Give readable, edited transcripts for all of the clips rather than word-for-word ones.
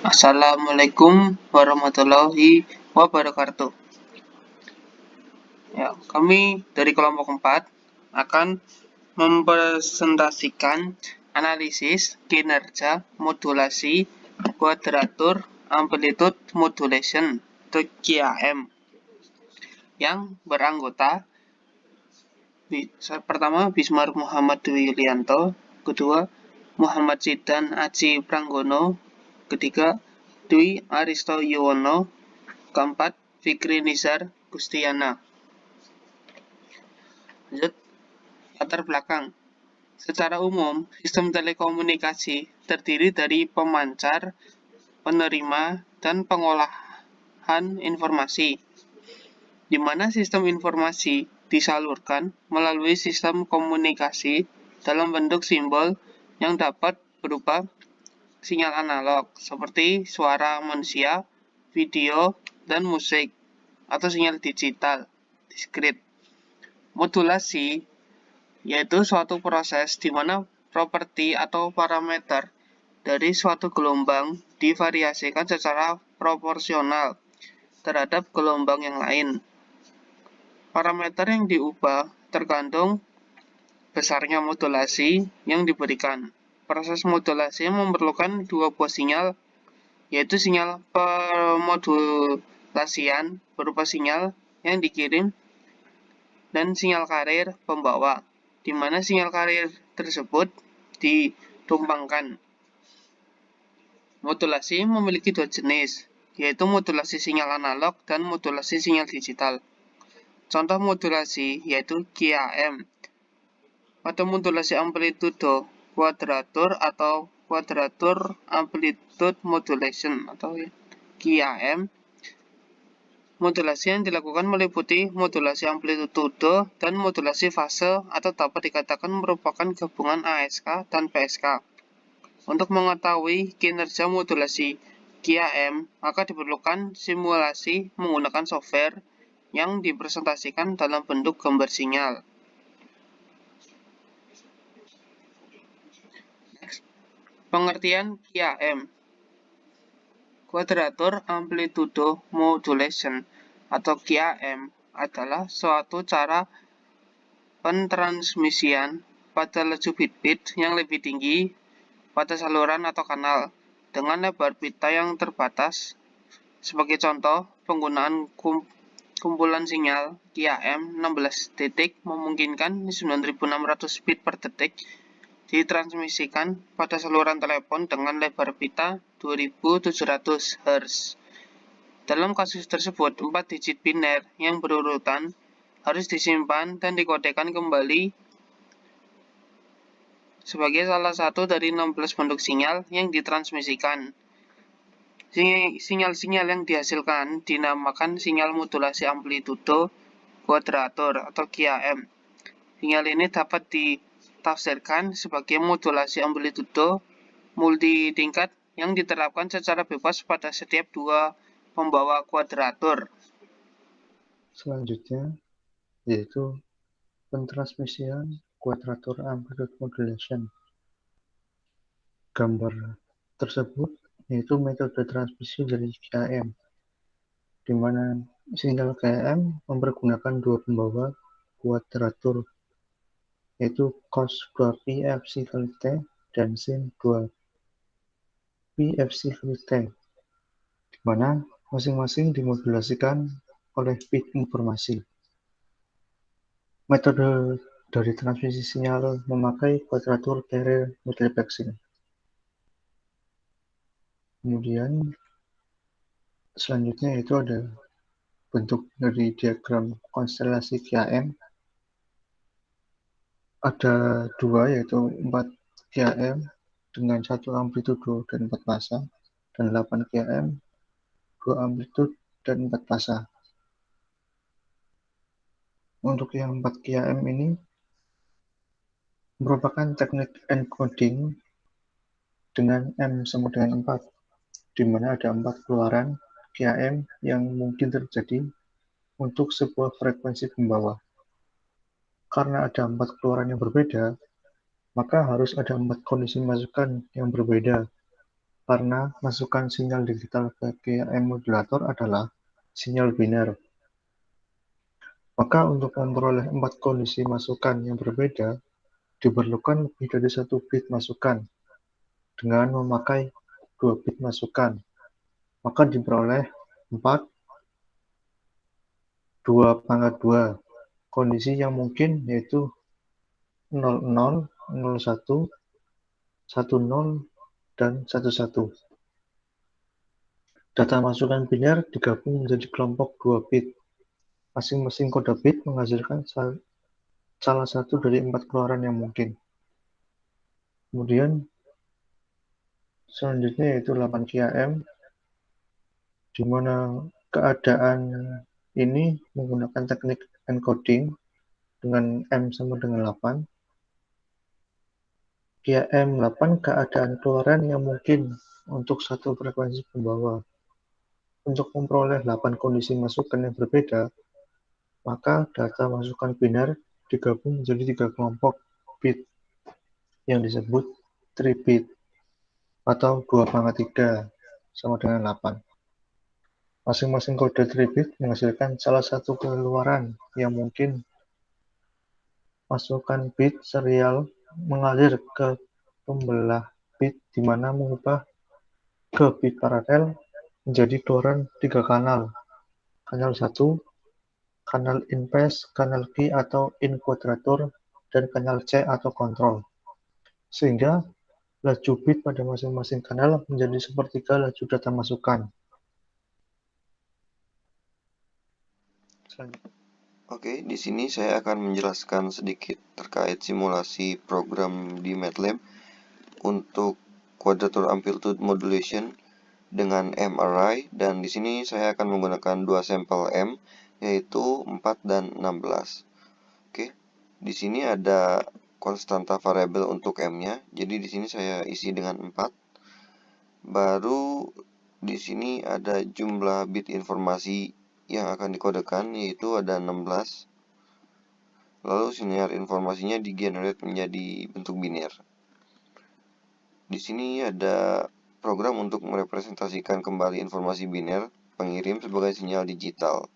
Assalamualaikum warahmatullahi wabarakatuh. Ya, kami dari kelompok 4 akan mempresentasikan analisis kinerja modulasi kuadratur amplitude modulation atau QAM yang beranggota pertama Bismar Muhammad Dwi Yulianto, kedua Muhammad Zidan Aji Pranggono, ketiga Dwi Aristo Yuwono, keempat Fikri Nizar Gustiana. Lanjut, latar belakang. Secara umum, sistem telekomunikasi terdiri dari pemancar, penerima, dan pengolahan informasi, di mana sistem informasi disalurkan melalui sistem komunikasi dalam bentuk simbol yang dapat berupa sinyal analog seperti suara manusia, video, dan musik, atau sinyal digital diskrit. Modulasi yaitu suatu proses di mana properti atau parameter dari suatu gelombang divariasikan secara proporsional terhadap gelombang yang lain. Parameter yang diubah tergantung besarnya modulasi yang diberikan. Proses modulasi memerlukan dua buah sinyal, yaitu sinyal pemodulasian berupa sinyal yang dikirim dan sinyal carrier pembawa, di mana sinyal carrier tersebut ditumpangkan. Modulasi memiliki dua jenis, yaitu modulasi sinyal analog dan modulasi sinyal digital. Contoh modulasi yaitu QAM. Pada modulasi amplitudo kuadratur atau kuadratur amplitude modulation atau QAM, modulasi yang dilakukan meliputi modulasi amplitudo dan modulasi fase atau dapat dikatakan merupakan gabungan ASK dan PSK. Untuk mengetahui kinerja modulasi QAM, maka diperlukan simulasi menggunakan software yang dipresentasikan dalam bentuk gambar sinyal. Pengertian QAM. Kuadratur amplitudo modulation atau QAM adalah suatu cara pentransmisian pada laju bit-bit yang lebih tinggi pada saluran atau kanal dengan lebar pita yang terbatas. Sebagai contoh, penggunaan kumpulan sinyal QAM 16 detik memungkinkan 9600 bit per detik ditransmisikan pada saluran telepon dengan lebar pita 2700 Hz. Dalam kasus tersebut, 4 digit biner yang berurutan harus disimpan dan dikodekan kembali sebagai salah satu dari 16 bentuk sinyal yang ditransmisikan. Sinyal-sinyal yang dihasilkan dinamakan sinyal modulasi amplitudo kuadratur atau QAM. Sinyal ini dapat ditafsirkan sebagai modulasi amplitudo multitingkat yang diterapkan secara bebas pada setiap dua pembawa kuadratur. Selanjutnya yaitu pentransmisian kuadratur amplitude modulation. Gambar tersebut yaitu metode transmisi dari QAM, di mana sinyal QAM mempergunakan dua pembawa kuadratur, yaitu cos 2pi fc kali T dan sin 2pi fc kali T, di mana masing-masing dimodulasikan oleh bit informasi. Metode dari transmisi sinyal memakai kuadratur carrier multiplexing. Kemudian selanjutnya itu ada bentuk dari diagram konstelasi QAM. Ada dua, yaitu 4 QAM dengan 1 amplitudo dan 4 fasa, dan 8 QAM, 2 amplitude dan 4 fasa. Untuk yang 4 QAM ini merupakan teknik encoding dengan M sama dengan 4, di mana ada 4 keluaran QAM yang mungkin terjadi untuk sebuah frekuensi pembawa. Karena ada 4 keluaran yang berbeda, maka harus ada 4 kondisi masukan yang berbeda, karena masukan sinyal digital ke QAM modulator adalah sinyal biner. Maka untuk memperoleh 4 kondisi masukan yang berbeda, diperlukan lebih dari 1 bit masukan dengan memakai 2 bit masukan. Maka diperoleh 4, 2 pangkat 2. Kondisi yang mungkin yaitu 00, 01, 10, dan 11. Data masukan biner digabung menjadi kelompok 2 bit. Masing-masing kode bit menghasilkan salah satu dari 4 keluaran yang mungkin. Kemudian selanjutnya yaitu 8 QAM, di mana keadaan ini menggunakan teknik encoding dengan M sama dengan 8. QAM 8 keadaan keluaran yang mungkin untuk satu frekuensi pembawa. Untuk memperoleh 8 kondisi masukan yang berbeda, maka data masukan biner digabung menjadi 3 kelompok bit yang disebut 3 bit atau 2 pangkat 3 sama dengan 8. Masing-masing kode 3 bit menghasilkan salah satu keluaran yang mungkin. Masukan bit serial mengalir ke pembelah bit di mana mengubah ke bit paralel menjadi keluaran 3 kanal. Kanal 1, kanal in phase, kanal Q atau in quadrature, dan kanal C atau kontrol. Sehingga laju bit pada masing-masing kanal menjadi sepertiga laju data masukan. Oke, di sini saya akan menjelaskan sedikit terkait simulasi program di MATLAB untuk quadrature amplitude modulation dengan M-array, dan di sini saya akan menggunakan 2 sampel M, yaitu 4 dan 16. Oke, di sini ada konstanta variabel untuk M-nya, jadi di sini saya isi dengan 4. Baru di sini ada jumlah bit informasi yang akan dikodekan, yaitu ada 16. Lalu sinyal informasinya digenerate menjadi bentuk biner. Di sini ada program untuk merepresentasikan kembali informasi biner pengirim sebagai sinyal digital.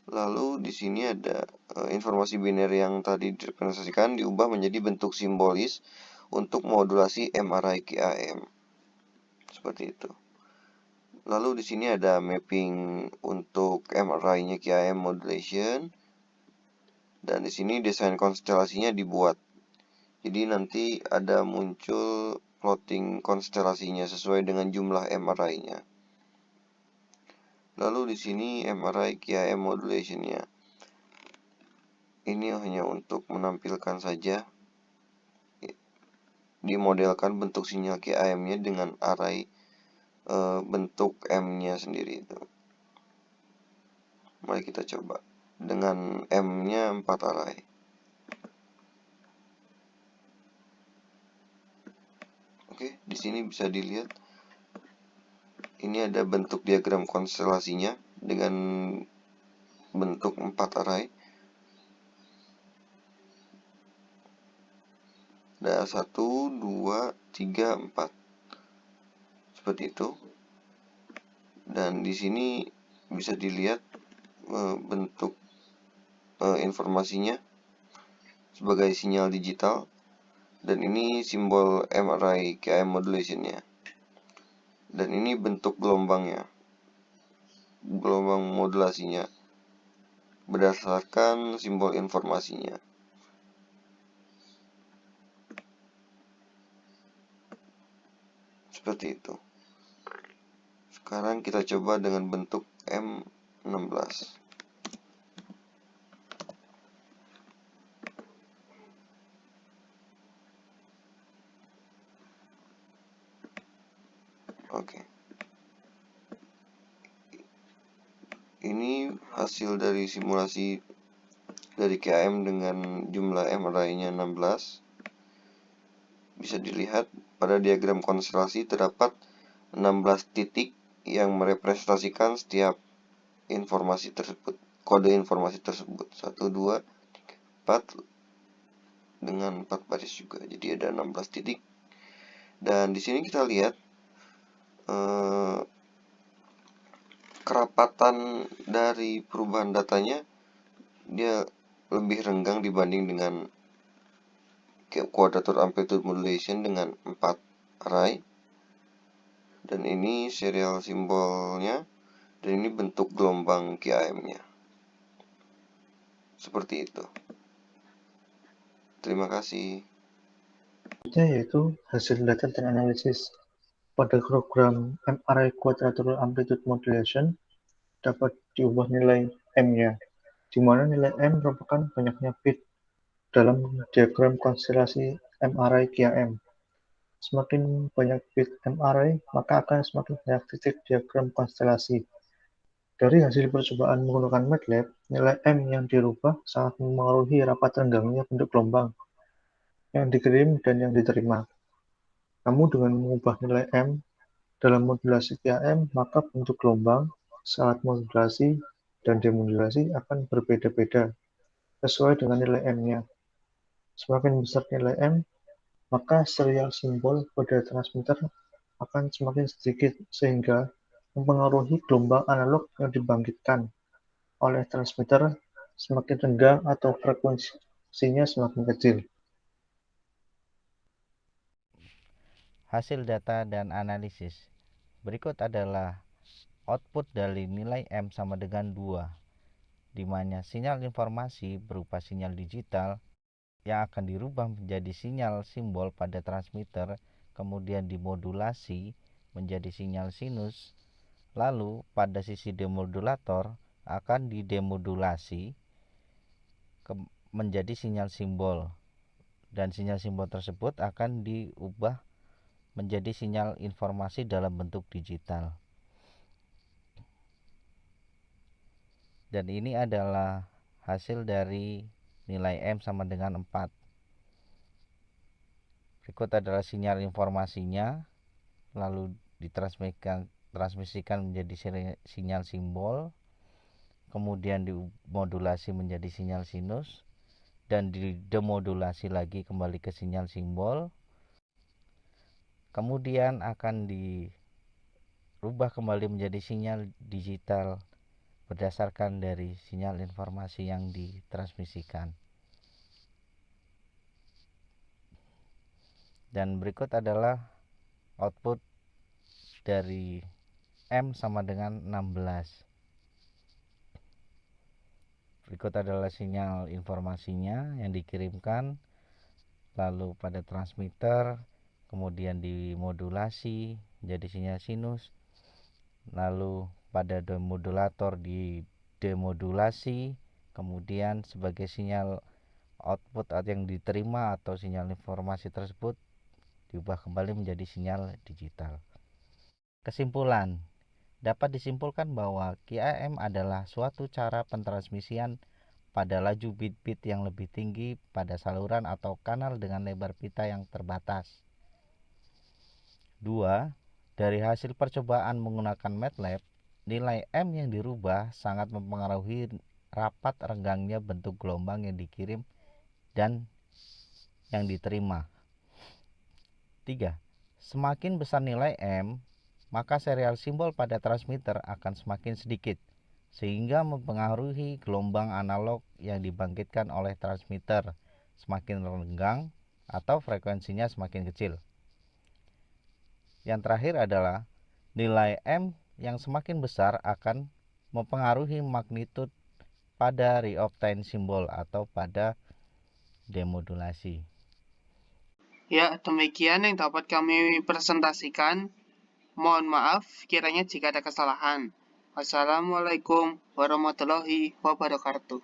Lalu di sini ada informasi biner yang tadi direpresentasikan diubah menjadi bentuk simbolis untuk modulasi M-array QAM. Seperti itu. Lalu di sini ada mapping untuk M-array-nya QAM modulation, dan di sini desain konstelasinya dibuat. Jadi nanti ada muncul plotting konstelasinya sesuai dengan jumlah M-array-nya. Lalu di sini M-array QAM modulation-nya. Ini hanya untuk menampilkan saja, dimodelkan bentuk sinyal QAM-nya dengan array bentuk M-nya sendiri itu. Mari kita coba dengan M-nya 4 array. Oke, di sini bisa dilihat ini ada bentuk diagram konstelasinya dengan bentuk 4 array. Ada 1, 2, 3, 4. Seperti itu. Dan di sini bisa dilihat bentuk informasinya sebagai sinyal digital, dan ini simbol M-array QAM modulation-nya. Dan ini bentuk gelombangnya, gelombang modulasinya berdasarkan simbol informasinya. Seperti itu. Sekarang kita coba dengan bentuk M16. Oke. Ini hasil dari simulasi dari QAM dengan jumlah M-array-nya 16. Bisa dilihat pada diagram konstelasi terdapat 16 titik yang merepresentasikan setiap informasi tersebut, kode informasi tersebut. 1, 2, 3, 4, dengan 4 baris juga. Jadi ada 16 titik. Dan di sini kita lihat kerapatan dari perubahan datanya dia lebih renggang dibanding dengan quadrature amplitude modulation dengan 4 array. Dan ini serial simbolnya, dan ini bentuk gelombang QAM-nya. Seperti itu. Terima kasih. Yaitu hasil data dan analisis. Pada program MRI Quadrature Amplitude Modulation dapat diubah nilai M-nya, di mana nilai M merupakan banyaknya bit dalam diagram konstelasi MRI QAM. Semakin banyak bit MRI, maka akan semakin banyak titik diagram konstelasi. Dari hasil percobaan menggunakan MATLAB, nilai M yang dirubah sangat memengaruhi rapat renggangnya bentuk gelombang yang dikirim dan yang diterima. Namun dengan mengubah nilai M dalam modulasi QAM, maka bentuk gelombang saat modulasi dan demodulasi akan berbeda-beda sesuai dengan nilai M-nya. Semakin besar nilai M, maka serial simbol pada transmitter akan semakin sedikit sehingga mempengaruhi gelombang analog yang dibangkitkan oleh transmitter semakin renggang atau frekuensinya semakin kecil. Hasil data dan analisis. Berikut adalah output dari nilai M sama dengan 2, di mana sinyal informasi berupa sinyal digital yang akan dirubah menjadi sinyal simbol pada transmitter, kemudian dimodulasi menjadi sinyal sinus, lalu pada sisi demodulator akan didemodulasi menjadi sinyal simbol, dan sinyal simbol tersebut akan diubah menjadi sinyal informasi dalam bentuk digital. Dan ini adalah hasil dari nilai M sama dengan 4. Berikut adalah sinyal informasinya, lalu ditransmisikan menjadi sinyal simbol, kemudian dimodulasi menjadi sinyal sinus, dan didemodulasi lagi kembali ke sinyal simbol. Kemudian akan dirubah kembali menjadi sinyal digital berdasarkan dari sinyal informasi yang ditransmisikan. Dan berikut adalah output dari M sama dengan 16. Berikut adalah sinyal informasinya yang dikirimkan, lalu pada transmitter, kemudian dimodulasi menjadi sinyal sinus, lalu pada demodulator didemodulasi, kemudian sebagai sinyal output yang diterima atau sinyal informasi tersebut diubah kembali menjadi sinyal digital. Kesimpulan, dapat disimpulkan bahwa QAM adalah suatu cara pentransmisian pada laju bit-bit yang lebih tinggi pada saluran atau kanal dengan lebar pita yang terbatas. 2. Dari hasil percobaan menggunakan MATLAB, nilai M yang dirubah sangat mempengaruhi rapat renggangnya bentuk gelombang yang dikirim dan yang diterima. 3. Semakin besar nilai M, maka serial simbol pada transmitter akan semakin sedikit, sehingga mempengaruhi gelombang analog yang dibangkitkan oleh transmitter semakin renggang atau frekuensinya semakin kecil. Yang terakhir adalah nilai M yang semakin besar akan mempengaruhi magnitud pada reobtain simbol atau pada demodulasi. Ya, demikian yang dapat kami presentasikan. Mohon maaf kiranya jika ada kesalahan. Wassalamualaikum warahmatullahi wabarakatuh.